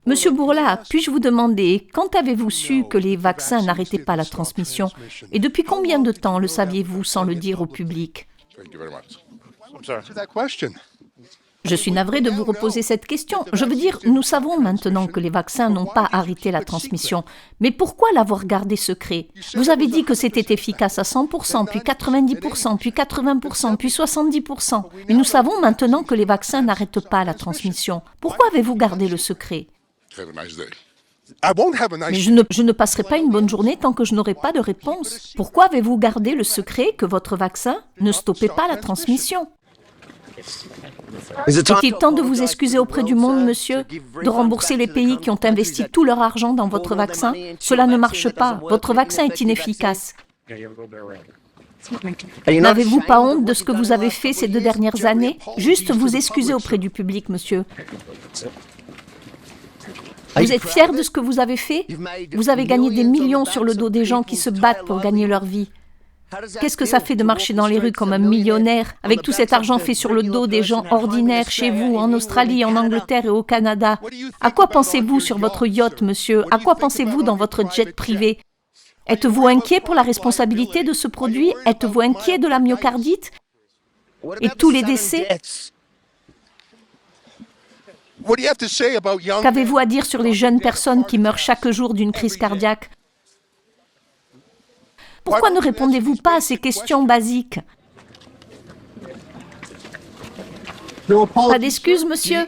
Monsieur Bourla, puis-je vous demander, quand avez-vous su que les vaccins n'arrêtaient pas la transmission? Et depuis combien de temps le saviez-vous sans le dire au public? Je suis navré de vous reposer cette question. Je veux dire, nous savons maintenant que les vaccins n'ont pas arrêté la transmission. Mais pourquoi l'avoir gardé secret? Vous avez dit que c'était efficace à 100%, puis 90%, puis 80%, puis 70%. Mais nous savons maintenant que les vaccins n'arrêtent pas la transmission. Pourquoi avez-vous gardé le secret? Mais je ne passerai pas une bonne journée tant que je n'aurai pas de réponse. Pourquoi avez-vous gardé le secret que votre vaccin ne stoppait pas la transmission? Est-il temps de vous excuser auprès du monde, monsieur, de rembourser les pays qui ont investi tout leur argent dans votre vaccin? Cela ne marche pas. Votre vaccin est inefficace. N'avez-vous pas honte de ce que vous avez fait ces 2 dernières années? Juste vous excuser auprès du public, monsieur. Vous êtes fier de ce que vous avez fait? Vous avez gagné des millions sur le dos des gens qui se battent pour gagner leur vie. Qu'est-ce que ça fait de marcher dans les rues comme un millionnaire, avec tout cet argent fait sur le dos des gens ordinaires chez vous, en Australie, en Angleterre et au Canada? À quoi pensez-vous sur votre yacht, monsieur? À quoi pensez-vous dans votre jet privé? Êtes-vous inquiet pour la responsabilité de ce produit? Êtes-vous inquiet de la myocardite et tous les décès? Qu'avez-vous à dire sur les jeunes personnes qui meurent chaque jour d'une crise cardiaque? Pourquoi ne répondez-vous pas à ces questions basiques? Pas d'excuses, monsieur?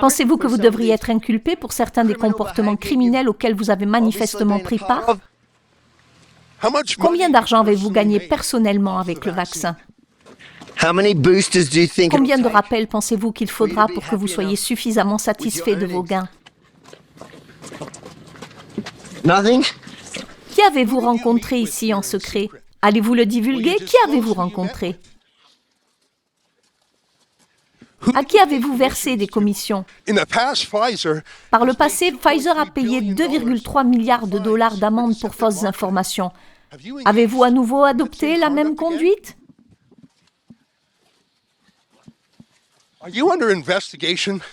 Pensez-vous que vous devriez être inculpé pour certains des comportements criminels auxquels vous avez manifestement pris part? Combien d'argent avez-vous gagné personnellement avec le vaccin? Combien de rappels pensez-vous qu'il faudra pour que vous soyez suffisamment satisfait de vos gains? Qui avez-vous rencontré ici en secret? Allez-vous le divulguer? Qui avez-vous rencontré? À qui avez-vous versé des commissions? Par le passé, Pfizer a payé 2,3 milliards de dollars d'amende pour fausses informations. Avez-vous à nouveau adopté la même conduite?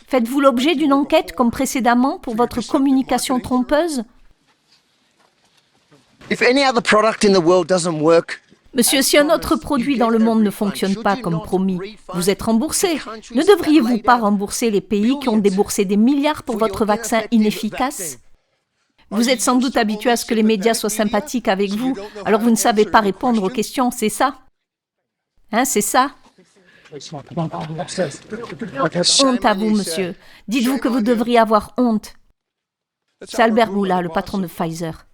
Faites-vous l'objet d'une enquête comme précédemment pour votre communication trompeuse? Monsieur, si un autre produit dans le monde ne fonctionne pas comme promis, vous êtes remboursé. Ne devriez-vous pas rembourser les pays qui ont déboursé des milliards pour votre vaccin inefficace? Vous êtes sans doute habitué à ce que les médias soient sympathiques avec vous, alors vous ne savez pas répondre aux questions, c'est ça? Hein, c'est ça? Honte à vous, monsieur. Dites-vous que vous devriez avoir honte. C'est Albert Bourla, le patron de Pfizer.